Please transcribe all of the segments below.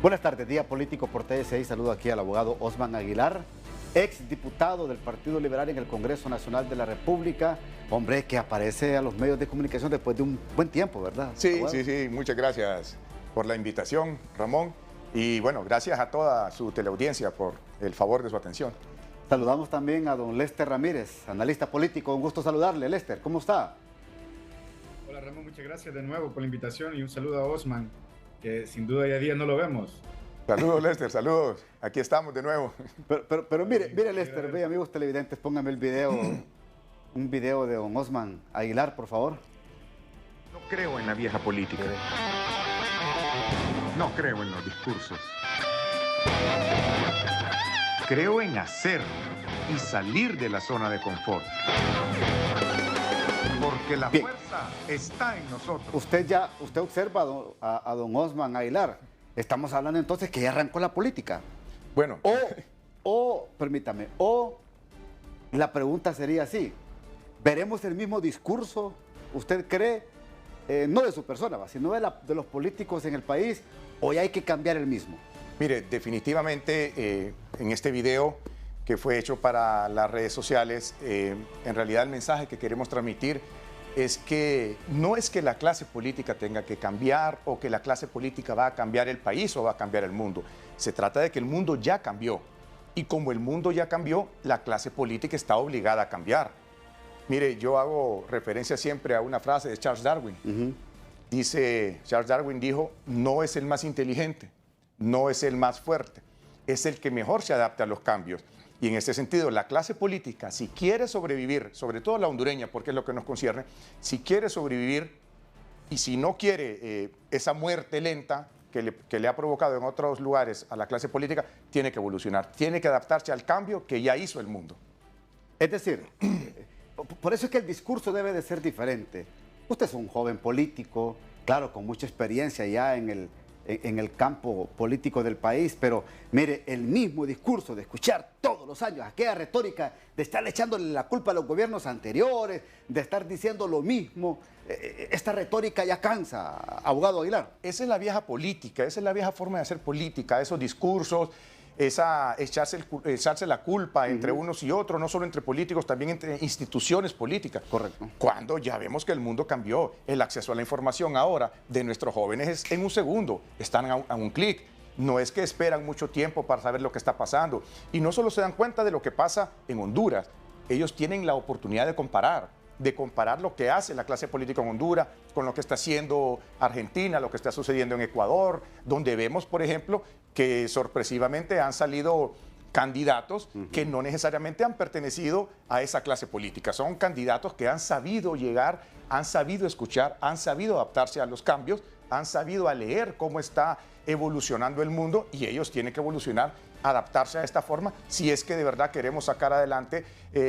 Buenas tardes, Día Político por TSI. Saludo aquí al abogado Osman Aguilar, ex diputado del Partido Liberal en el Congreso Nacional de la República. Hombre, que aparece a los medios de comunicación después de un buen tiempo, ¿verdad? Sí, abogado? sí, muchas gracias por la invitación, Ramón. Y bueno, gracias a toda su teleaudiencia por el favor de su atención. Saludamos también a don Lester Ramírez, analista político. Un gusto saludarle, Lester. ¿Cómo está? Hola Ramón, muchas gracias de nuevo por la invitación y un saludo a Osman, que sin duda ya día no lo vemos. Saludos, Lester, saludos. Aquí estamos de nuevo. Pero mire, Lester, ve, amigos televidentes, póngame el video, un video de don Osman Aguilar, por favor. No creo en la vieja política. No creo en los discursos. Creo en hacer y salir de la zona de confort. Porque la Bien. fuerza está en nosotros. Usted observa a don Osman Aguilar. Estamos hablando entonces que ya arrancó la política. Bueno, Permítame, la pregunta sería así: ¿veremos el mismo discurso, usted cree, no de su persona, sino de los políticos en el país, o ya hay que cambiar el mismo? mire, definitivamente en este video que fue hecho para las redes sociales, en realidad el mensaje que queremos transmitir es que no es que la clase política tenga que cambiar o que la clase política va a cambiar el país o va a cambiar el mundo. Se trata de que el mundo ya cambió y como el mundo ya cambió, la clase política está obligada a cambiar. Mire, yo hago referencia siempre a una frase de Charles Darwin. Charles Darwin dijo, no es el más inteligente, no es el más fuerte, es el que mejor se adapta a los cambios. Y en este sentido, la clase política, si quiere sobrevivir, sobre todo la hondureña, porque es lo que nos concierne, si quiere sobrevivir y si no quiere esa muerte lenta que le ha provocado en otros lugares a la clase política, tiene que evolucionar, tiene que adaptarse al cambio que ya hizo el mundo. Es decir, por eso es que el discurso debe de ser diferente. Usted es un joven político, claro, con mucha experiencia ya en el campo político del país, pero mire, el mismo discurso de escuchar todos los años aquella retórica de estar echándole la culpa a los gobiernos anteriores, de estar diciendo lo mismo, esta retórica ya cansa, abogado Aguilar. Esa es la vieja política, esa es la vieja forma de hacer política, esos discursos, echarse la culpa entre unos y otros, no solo entre políticos, también entre instituciones políticas. Correcto. Cuando ya vemos que el mundo cambió, el acceso a la información ahora de nuestros jóvenes es en un segundo, están a un clic. No es que esperan mucho tiempo para saber lo que está pasando. Y no solo se dan cuenta de lo que pasa en Honduras, ellos tienen la oportunidad de comparar lo que hace la clase política en Honduras con lo que está haciendo Argentina, lo que está sucediendo en Ecuador, donde vemos, por ejemplo, que sorpresivamente han salido candidatos que no necesariamente han pertenecido a esa clase política. Son candidatos que han sabido llegar, han sabido escuchar, han sabido adaptarse a los cambios, han sabido a leer cómo está evolucionando el mundo y ellos tienen que evolucionar, adaptarse a esta forma si es que de verdad queremos sacar adelante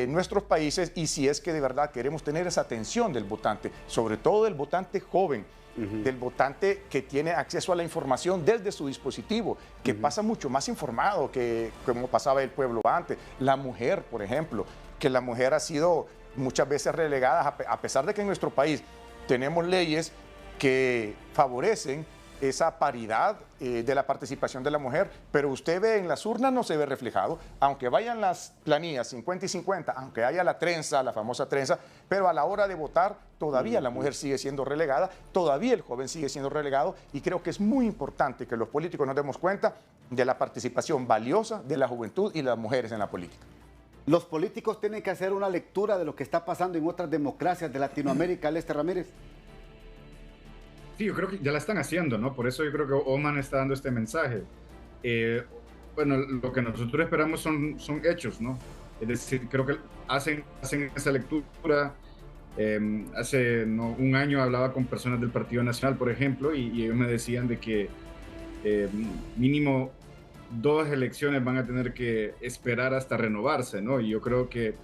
nuestros países y si es que de verdad queremos tener esa atención del votante, sobre todo del votante joven, del votante que tiene acceso a la información desde su dispositivo, que pasa mucho más informado que como pasaba el pueblo antes. La mujer, por ejemplo, que la mujer ha sido muchas veces relegada, a pesar de que en nuestro país tenemos leyes que favorecen esa paridad de la participación de la mujer, pero usted ve en las urnas no se ve reflejado, aunque vayan las planillas 50 y 50, aunque haya la trenza, la famosa trenza, pero a la hora de votar todavía la mujer sigue siendo relegada, todavía el joven sigue siendo relegado y creo que es muy importante que los políticos nos demos cuenta de la participación valiosa de la juventud y las mujeres en la política. ¿Los políticos tienen que hacer una lectura de lo que está pasando en otras democracias de Latinoamérica, Lester Ramírez? Sí, yo creo que ya la están haciendo, ¿no? Por eso yo creo que Oman está dando este mensaje. Bueno, lo que nosotros esperamos son hechos, ¿no? Es decir, creo que hacen esa lectura. Hace un año hablaba con personas del Partido Nacional, por ejemplo, y ellos me decían de que mínimo 2 elecciones van a tener que esperar hasta renovarse, ¿no? Y yo creo que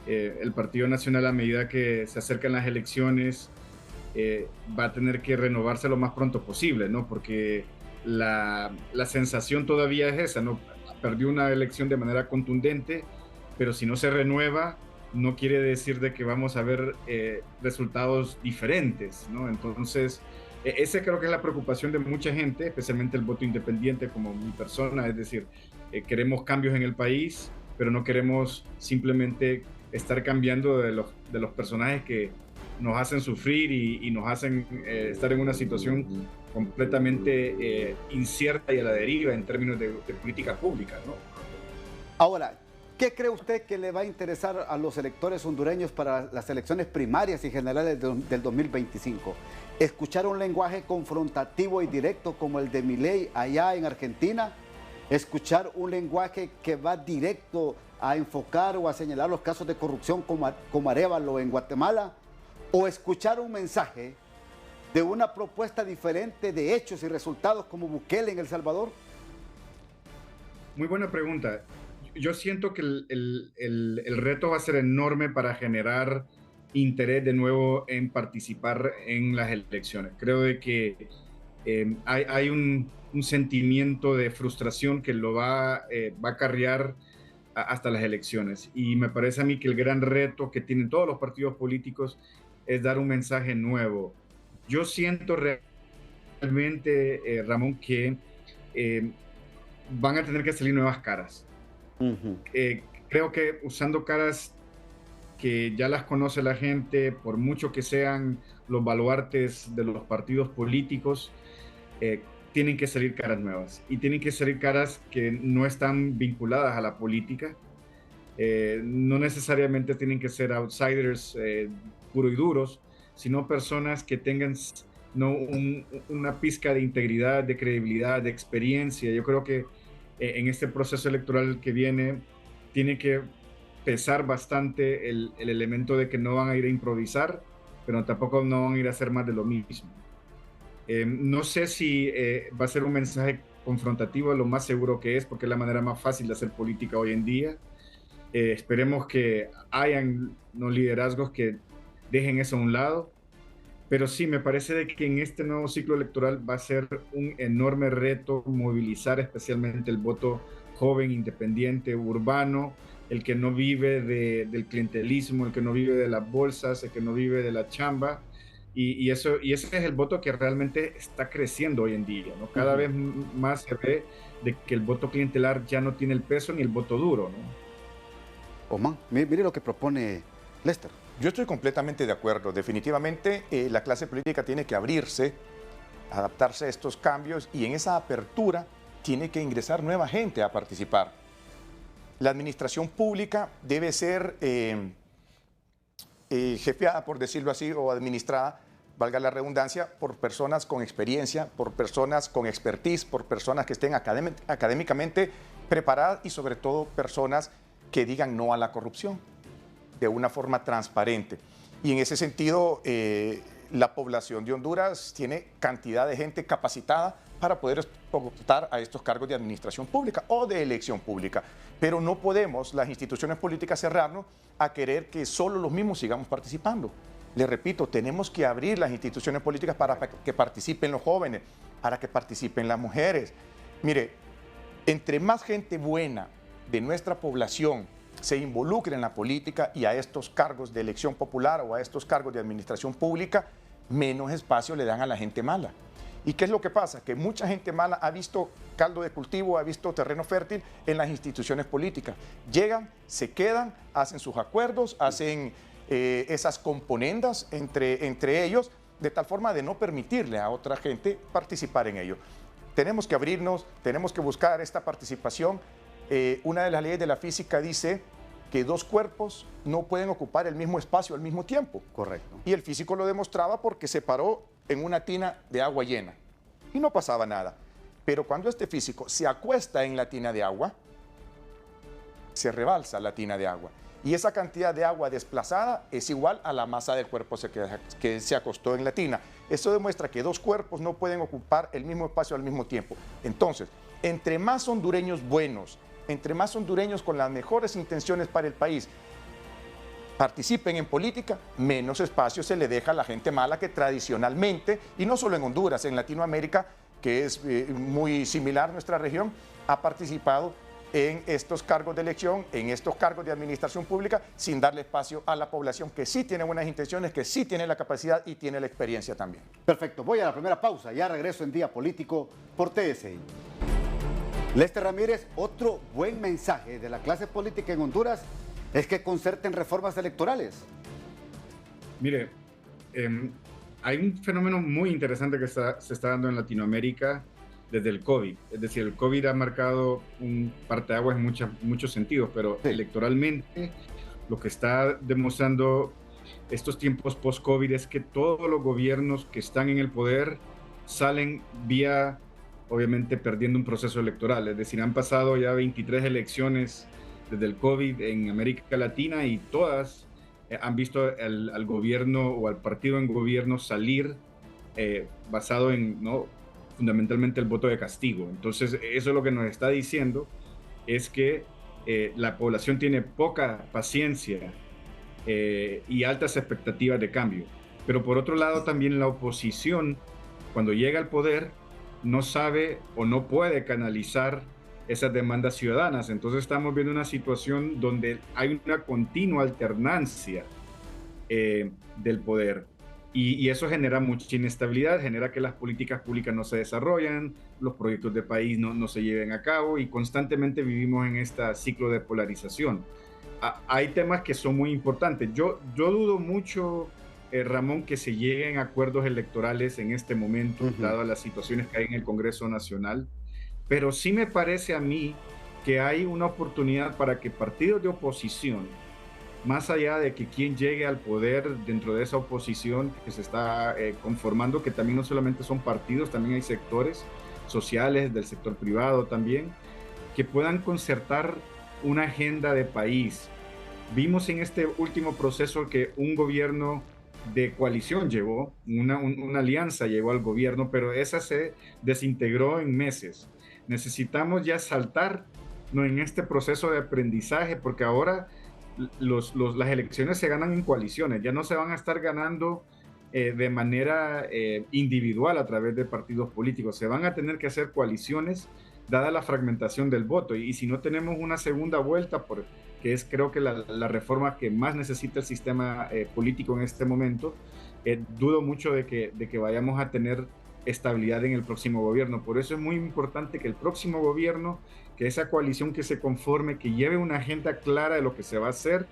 el Partido Nacional, a medida que se acercan las elecciones, va a tener que renovarse lo más pronto posible, ¿no? Porque la sensación todavía es esa, ¿no? Perdió una elección de manera contundente, pero si no se renueva, no quiere decir de que vamos a ver resultados diferentes, ¿no? Entonces, Esa creo que es la preocupación de mucha gente, especialmente el voto independiente como mi persona, es decir, queremos cambios en el país, pero no queremos simplemente estar cambiando de los personajes que nos hacen sufrir y nos hacen estar en una situación completamente incierta y a la deriva en términos de política pública, ¿no? Ahora, ¿qué cree usted que le va a interesar a los electores hondureños para las elecciones primarias y generales del 2025? ¿Escuchar un lenguaje confrontativo y directo como el de Milei allá en Argentina? ¿Escuchar un lenguaje que va directo a enfocar o a señalar los casos de corrupción como Arévalo en Guatemala? ¿O escuchar un mensaje de una propuesta diferente de hechos y resultados como Bukele en El Salvador? Muy buena pregunta. Yo siento que el reto va a ser enorme para generar interés de nuevo en participar en las elecciones. Creo de que hay un sentimiento de frustración que lo va a acarrear hasta las elecciones. Y me parece a mí que el gran reto que tienen todos los partidos políticos es dar un mensaje nuevo. Yo siento realmente, Ramón, que van a tener que salir nuevas caras. Creo que usando caras que ya las conoce la gente, por mucho que sean los baluartes de los partidos políticos, tienen que salir caras nuevas y tienen que salir caras que no están vinculadas a la política. No necesariamente tienen que ser outsiders puros y duros, sino personas que tengan una pizca de integridad, de credibilidad, de experiencia. Yo creo que en este proceso electoral que viene tiene que pesar bastante el elemento de que no van a ir a improvisar, pero tampoco no van a ir a hacer más de lo mismo. No sé si va a ser un mensaje confrontativo, lo más seguro que es, porque es la manera más fácil de hacer política hoy en día. Esperemos que hayan liderazgos que dejen eso a un lado, pero sí, me parece de que en este nuevo ciclo electoral va a ser un enorme reto movilizar especialmente el voto joven, independiente, urbano, el que no vive del clientelismo, el que no vive de las bolsas, el que no vive de la chamba. Y ese es el voto que realmente está creciendo hoy en día, ¿no? Cada vez más se ve de que el voto clientelar ya no tiene el peso ni el voto duro, ¿no? Omán, mire lo que propone Lester. Yo estoy completamente de acuerdo. Definitivamente la clase política tiene que abrirse, adaptarse a estos cambios y en esa apertura tiene que ingresar nueva gente a participar. La administración pública debe ser jefeada, por decirlo así, o administrada, valga la redundancia, por personas con experiencia, por personas con expertise, por personas que estén académicamente preparadas y sobre todo personas que digan no a la corrupción de una forma transparente. Y en ese sentido, la población de Honduras tiene cantidad de gente capacitada para poder optar a estos cargos de administración pública o de elección pública. Pero no podemos, las instituciones políticas, cerrarnos a querer que solo los mismos sigamos participando. Les repito, tenemos que abrir las instituciones políticas para que participen los jóvenes, para que participen las mujeres. Mire, entre más gente buena de nuestra población se involucre en la política y a estos cargos de elección popular o a estos cargos de administración pública, menos espacio le dan a la gente mala. ¿Y qué es lo que pasa? Que mucha gente mala ha visto caldo de cultivo, ha visto terreno fértil en las instituciones políticas. Llegan, se quedan, hacen sus acuerdos, hacen esas componendas entre ellos, de tal forma de no permitirle a otra gente participar en ello. Tenemos que abrirnos, tenemos que buscar esta participación. Una de las leyes de la física dice que dos cuerpos no pueden ocupar el mismo espacio al mismo tiempo. Correcto. Y el físico lo demostraba porque se paró en una tina de agua llena y no pasaba nada. Pero cuando este físico se acuesta en la tina de agua, se rebalsa la tina de agua. Y esa cantidad de agua desplazada es igual a la masa del cuerpo que se acostó en la tina. Eso demuestra que dos cuerpos no pueden ocupar el mismo espacio al mismo tiempo. Entonces, entre más hondureños buenos, entre más hondureños con las mejores intenciones para el país participen en política, menos espacio se le deja a la gente mala que tradicionalmente, y no solo en Honduras, en Latinoamérica, que es muy similar a nuestra región, ha participado en estos cargos de elección, en estos cargos de administración pública, sin darle espacio a la población que sí tiene buenas intenciones, que sí tiene la capacidad y tiene la experiencia también. Perfecto, voy a la primera pausa, ya regreso en Día Político por TSI. Lester Ramírez, otro buen mensaje de la clase política en Honduras es que concerten reformas electorales. Mire, hay un fenómeno muy interesante que se está dando en Latinoamérica desde el COVID. Es decir, el COVID ha marcado un parteaguas en muchos sentidos, pero sí, electoralmente lo que está demostrando estos tiempos post-COVID es que todos los gobiernos que están en el poder salen vía, obviamente, perdiendo un proceso electoral. Es decir, han pasado ya 23 elecciones desde el COVID en América Latina y todas han visto al gobierno o al partido en gobierno salir basado en, ¿no?, fundamentalmente el voto de castigo. Entonces, eso es lo que nos está diciendo, es que la población tiene poca paciencia y altas expectativas de cambio. Pero por otro lado, también la oposición, cuando llega al poder, no sabe o no puede canalizar esas demandas ciudadanas. Entonces estamos viendo una situación donde hay una continua alternancia del poder. Y eso genera mucha inestabilidad, genera que las políticas públicas no se desarrollan, los proyectos de país no se lleven a cabo y constantemente vivimos en este ciclo de polarización. Hay temas que son muy importantes. Yo dudo mucho, Ramón, que se lleguen a acuerdos electorales en este momento, dado las situaciones que hay en el Congreso Nacional, pero sí me parece a mí que hay una oportunidad para que partidos de oposición, más allá de que quien llegue al poder dentro de esa oposición que se está conformando, que también no solamente son partidos, también hay sectores sociales, del sector privado también, que puedan concertar una agenda de país. Vimos en este último proceso que un gobierno de coalición llegó, una alianza llegó al gobierno, pero esa se desintegró en meses. Necesitamos ya saltar, ¿no?, en este proceso de aprendizaje, porque ahora las elecciones se ganan en coaliciones, ya no se van a estar ganando de manera individual a través de partidos políticos, se van a tener que hacer coaliciones dada la fragmentación del voto, y si no tenemos una segunda vuelta, que es creo que la reforma que más necesita el sistema político en este momento, dudo mucho de que vayamos a tener estabilidad en el próximo gobierno. Por eso es muy importante que el próximo gobierno, que esa coalición que se conforme, que lleve una agenda clara de lo que se va a hacer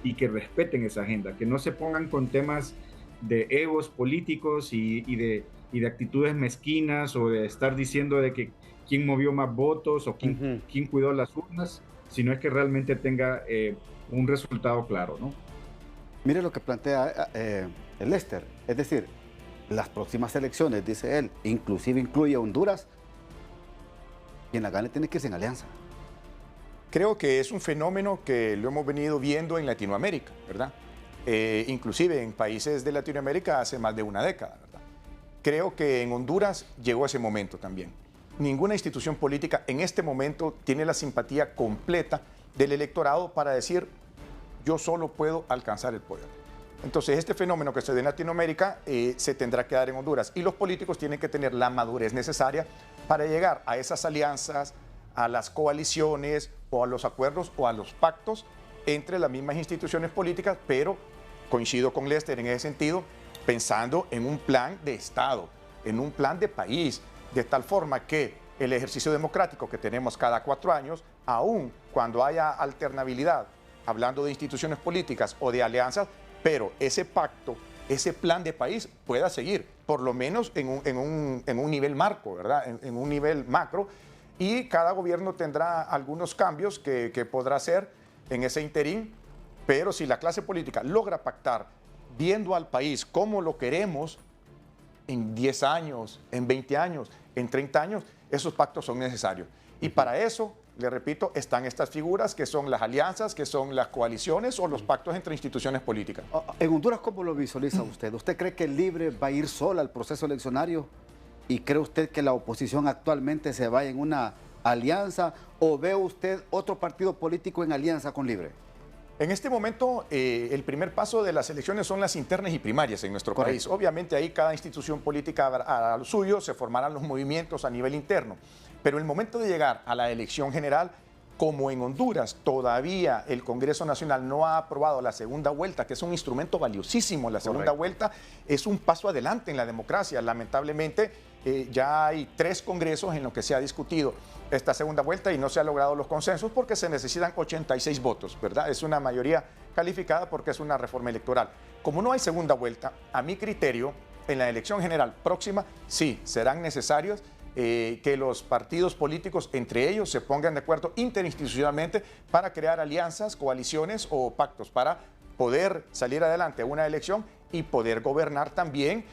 y que respeten esa agenda, que no se pongan con temas de egos políticos y de actitudes mezquinas o de estar diciendo de que quién movió más votos o quién cuidó las urnas, sino es que realmente tenga un resultado claro, ¿no? Mire lo que plantea el Lester, es decir, las próximas elecciones, dice él, inclusive incluye a Honduras, quien la gane tiene que irse en alianza. Creo que es un fenómeno que lo hemos venido viendo en Latinoamérica, ¿verdad? Inclusive en países de Latinoamérica hace más de una década, ¿verdad? Creo que en Honduras llegó ese momento también. Ninguna institución política en este momento tiene la simpatía completa del electorado para decir yo solo puedo alcanzar el poder. Entonces este fenómeno que se da en Latinoamérica se tendrá que dar en Honduras y los políticos tienen que tener la madurez necesaria para llegar a esas alianzas, a las coaliciones o a los acuerdos o a los pactos entre las mismas instituciones políticas, pero coincido con Lester en ese sentido, pensando en un plan de Estado, en un plan de país, de tal forma que el ejercicio democrático que tenemos cada 4 años, aun cuando haya alternabilidad, hablando de instituciones políticas o de alianzas, pero ese pacto, ese plan de país pueda seguir, por lo menos en un nivel marco, ¿verdad? En un nivel macro, y cada gobierno tendrá algunos cambios que podrá hacer en ese interín, pero si la clase política logra pactar viendo al país como lo queremos en 10 años, en 20 años, en 30 años, esos pactos son necesarios. Y para eso, le repito, están estas figuras que son las alianzas, que son las coaliciones o los pactos entre instituciones políticas. En Honduras, ¿cómo lo visualiza usted? ¿Usted cree que el Libre va a ir sola al proceso eleccionario? ¿Y cree usted que la oposición actualmente se vaya en una alianza? ¿O ve usted otro partido político en alianza con Libre? En este momento, el primer paso de las elecciones son las internas y primarias en nuestro país. Obviamente ahí cada institución política hará lo suyo, se formarán los movimientos a nivel interno. Pero el momento de llegar a la elección general, Como en Honduras todavía el Congreso Nacional no ha aprobado la segunda vuelta, que es un instrumento valiosísimo, la segunda vuelta es un paso adelante en la democracia. Lamentablemente ya hay 3 congresos en los que se ha discutido esta segunda vuelta y no se han logrado los consensos porque se necesitan 86 votos, ¿verdad? Es una mayoría calificada porque es una reforma electoral. Como no hay segunda vuelta, a mi criterio, en la elección general próxima, sí, serán necesarios que los partidos políticos entre ellos se pongan de acuerdo interinstitucionalmente para crear alianzas, coaliciones o pactos para poder salir adelante a una elección y poder gobernar también,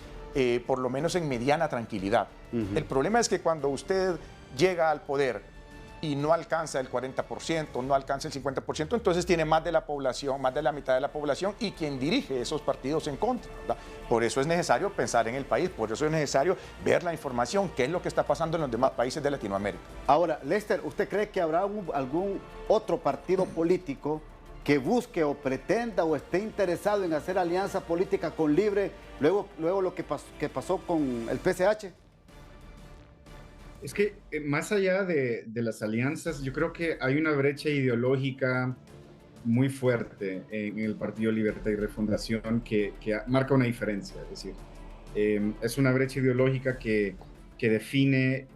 por lo menos en mediana tranquilidad. El problema es que cuando usted llega al poder y no alcanza el 40%, no alcanza el 50%, entonces tiene más de la población, más de la mitad de la población y quien dirige esos partidos en contra, ¿verdad? Por eso es necesario pensar en el país, por eso es necesario ver la información, qué es lo que está pasando en los demás países de Latinoamérica. Ahora, Lester, ¿usted cree que habrá algún otro partido político que busque o pretenda o esté interesado en hacer alianza política con Libre luego lo que pasó con el PCH? Es que más allá de las alianzas, yo creo que hay una brecha ideológica muy fuerte en el Partido Libertad y Refundación que marca una diferencia. Es decir, es una brecha ideológica que define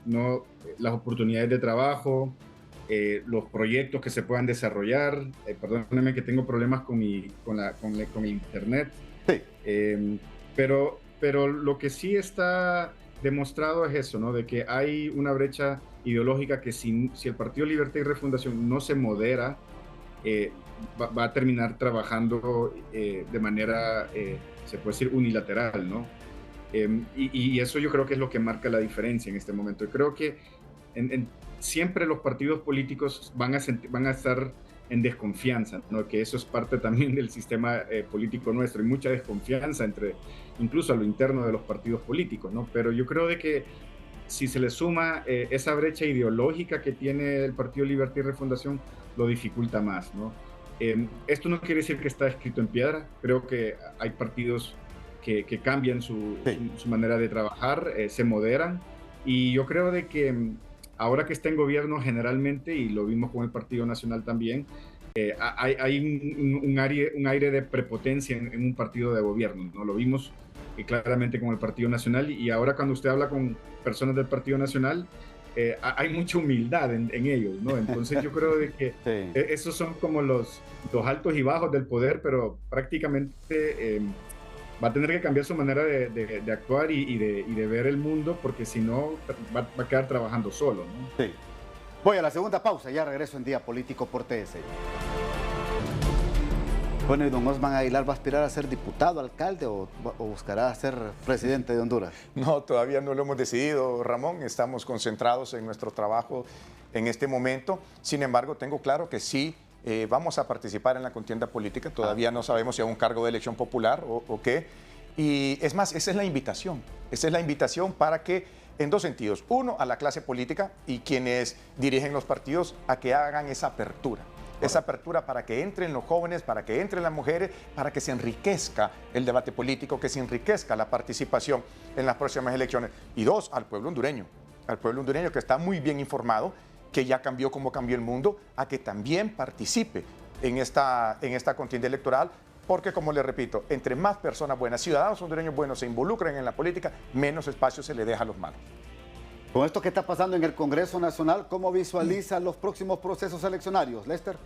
no, las oportunidades de trabajo, los proyectos que se puedan desarrollar. Perdónenme que tengo problemas con el internet. Sí. Pero lo que sí está demostrado es eso, ¿no? De que hay una brecha ideológica que si el Partido Libertad y Refundación no se modera, va a terminar trabajando de manera, se puede decir, unilateral, ¿no? Y eso yo creo que es lo que marca la diferencia en este momento. Yo creo que siempre los partidos políticos van a estar en desconfianza, ¿no? Que eso es parte también del sistema político nuestro. Hay mucha desconfianza incluso a lo interno de los partidos políticos, ¿no? Pero yo creo de que si se le suma esa brecha ideológica que tiene el Partido Libertad y Refundación, lo dificulta más, ¿no? Esto no quiere decir que está escrito en piedra. Creo que hay partidos que cambian su manera de trabajar, se moderan, y yo creo de que ahora que está en gobierno generalmente, y lo vimos con el Partido Nacional también, hay un aire de prepotencia en un partido de gobierno, ¿no? Lo vimos claramente con el Partido Nacional, y ahora cuando usted habla con personas del Partido Nacional, hay mucha humildad en ellos, ¿no? Entonces yo creo de que esos son como los altos y bajos del poder, pero prácticamente va a tener que cambiar su manera de actuar y de ver el mundo, porque si no va a quedar trabajando solo, ¿no? Sí. Voy a la segunda pausa, ya regreso en Día Político por TS. Bueno, ¿y don Osman Aguilar va a aspirar a ser diputado, alcalde o buscará ser presidente de Honduras? No, todavía no lo hemos decidido, Ramón. Estamos concentrados en nuestro trabajo en este momento. Sin embargo, tengo claro que sí vamos a participar en la contienda política. Todavía no sabemos si a un cargo de elección popular o qué. Y es más, esa es la invitación. Esa es la invitación para que, en dos sentidos. Uno, a la clase política y quienes dirigen los partidos a que hagan esa apertura. Esa apertura para que entren los jóvenes, para que entren las mujeres, para que se enriquezca el debate político, que se enriquezca la participación en las próximas elecciones. Y dos, al pueblo hondureño que está muy bien informado, que ya cambió como cambió el mundo, a que también participe en esta contienda electoral, porque, como le repito, entre más personas buenas, ciudadanos hondureños buenos se involucren en la política, menos espacio se le deja a los malos. Con esto que está pasando en el Congreso Nacional, ¿cómo visualiza los próximos procesos eleccionarios, Lester?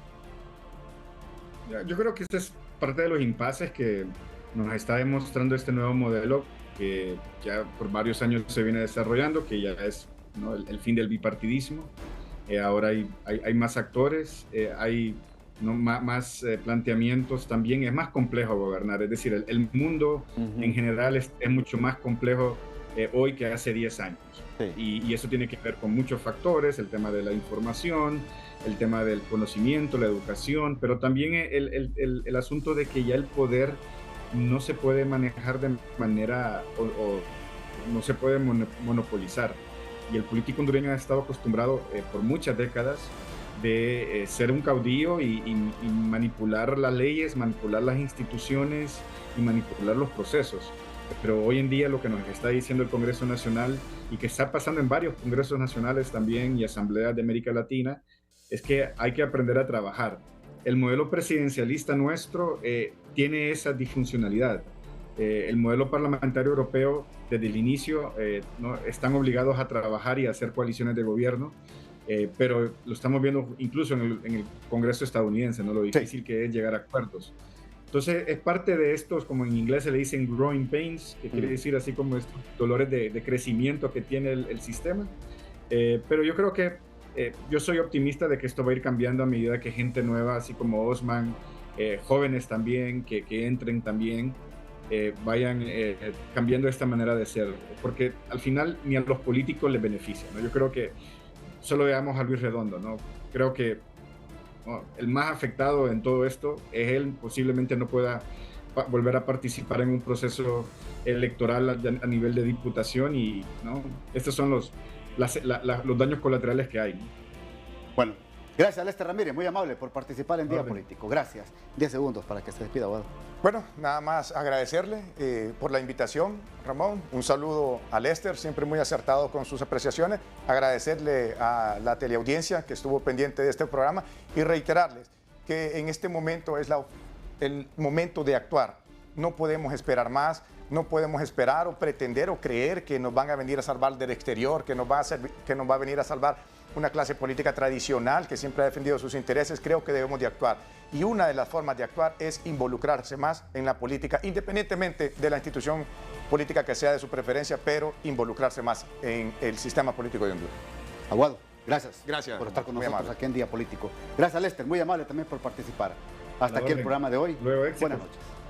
Yo creo que este es parte de los impases que nos está demostrando este nuevo modelo que ya por varios años se viene desarrollando, que ya es, ¿no?, el fin del bipartidismo. Ahora hay más actores, hay, ¿no?, más planteamientos también. Es más complejo gobernar, es decir, el mundo en general es mucho más complejo hoy que hace 10 años. Sí. Y eso tiene que ver con muchos factores, el tema de la información, el tema del conocimiento, la educación, pero también el asunto de que ya el poder no se puede manejar de manera o no se puede monopolizar. Y el político hondureño ha estado acostumbrado por muchas décadas de ser un caudillo y manipular las leyes, manipular las instituciones y manipular los procesos. Pero hoy en día lo que nos está diciendo el Congreso Nacional, y que está pasando en varios congresos nacionales también y asambleas de América Latina, es que hay que aprender a trabajar. El modelo presidencialista nuestro tiene esa disfuncionalidad. El modelo parlamentario europeo, desde el inicio, ¿no? Están obligados a trabajar y a hacer coaliciones de gobierno, pero lo estamos viendo incluso en el Congreso estadounidense, ¿no? Lo difícil que es llegar a acuerdos. Entonces, es parte de estos, como en inglés se le dicen growing pains, que quiere decir así como estos dolores de crecimiento que tiene el sistema. Pero yo creo que yo soy optimista de que esto va a ir cambiando a medida que gente nueva, así como Osman, jóvenes también, que entren también, vayan cambiando esta manera de ser, porque al final ni a los políticos les beneficia, ¿no? Yo creo que solo veamos a Luis Redondo, ¿no? Creo que el más afectado en todo esto es él, posiblemente no pueda volver a participar en un proceso electoral a nivel de diputación y, ¿no? Estos son los daños colaterales que hay, ¿no? Bueno, gracias, Lester Ramírez, muy amable por participar en Día Político. Gracias. 10 segundos para que se despida, abogado. Bueno, nada más agradecerle por la invitación, Ramón. Un saludo a Lester, siempre muy acertado con sus apreciaciones. Agradecerle a la teleaudiencia que estuvo pendiente de este programa y reiterarles que en este momento es el momento de actuar. No podemos esperar más, no podemos esperar o pretender o creer que nos van a venir a salvar del exterior, que nos va a venir a salvar una clase política tradicional que siempre ha defendido sus intereses. Creo que debemos de actuar. Y una de las formas de actuar es involucrarse más en la política, independientemente de la institución política que sea de su preferencia, pero involucrarse más en el sistema político de Honduras. Aguado, gracias. Gracias por estar con muy nosotros amable. aquí en Día Político. Gracias, Lester, muy amable también por participar. Hasta aquí el programa de hoy. Luego, éxitos. Buenas noches.